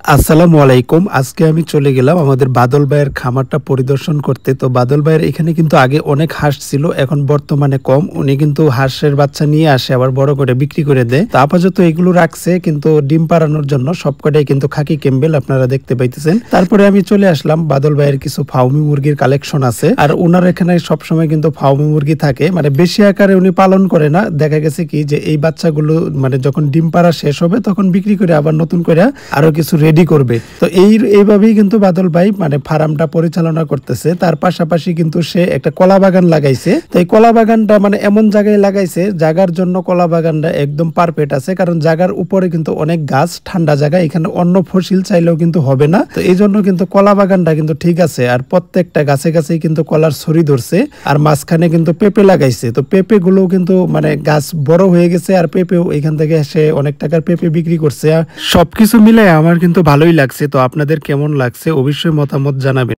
আসসালামু আলাইকুম। আজকে আমি চলে গেলাম আমাদের বাদল ভাইয়ের খামারটা পরিদর্শন করতে। তো বাদল ভাইয়ের এখানে কিন্তু আগে অনেক হাঁস ছিল, এখন বর্তমানে কম। উনি কিন্তু হাঁসের বাচ্চা নিয়ে আসে আবার বড় করে বিক্রি করে দেয়। তো আপাতত এগুলো রাখছে কিন্তু ডিম পাড়ানোর জন্য, সবকটাই কিন্তু খাকি ক্যাম্বেল আপনারা দেখতে পাইতেছেন। তারপরে আমি চলে আসলাম, বাদল ভাইয়ের কিছু ফাউমি মুরগির কালেকশন আছে। আর ওনার এখানে সবসময় কিন্তু ফাউমি মুরগি থাকে, মানে বেশি আকারে উনি পালন করে না। দেখা গেছে কি যে এই বাচ্চাগুলো মানে যখন ডিম পাড়া শেষ হবে তখন বিক্রি করে আবার নতুন করে আরো কিছু রেডি করবে। তো এইভাবেই কিন্তু বাদল ভাই মানে ফার্মটা পরিচালনা করতেছে। তার পাশাপাশি কিন্তু সে একটা কলা বাগান লাগাইছে। তো এই কলা বাগানটা মানে এমন জায়গায় লাগাইছে, জায়গার জন্য কলা বাগানটা একদম পারফেক্ট আছে, কারণ জায়গার উপরে কিন্তু অনেক গাছ, ঠান্ডা জায়গা, এখানে অন্য ফসিল চাইলেও কিন্তু হবে না। তো এই জন্য কিন্তু কলা বাগানটা কিন্তু ঠিক আছে। আর প্রত্যেকটা গাছে গাছেই কিন্তু কলার ছড়ি ধরছে, আর মাঝখানে কিন্তু পেঁপে লাগাইছে। তো পেঁপে গুলো কিন্তু মানে গাছ বড় হয়ে গেছে, আর পেঁপেও এখান থেকে সে অনেক টাকার পেঁপে বিক্রি করছে। সবকিছু মিলে আমার কিন্তু ভালোই লাগছে। তো আপনাদের কেমন লাগছে অবশ্যই মতামত জানাবেন।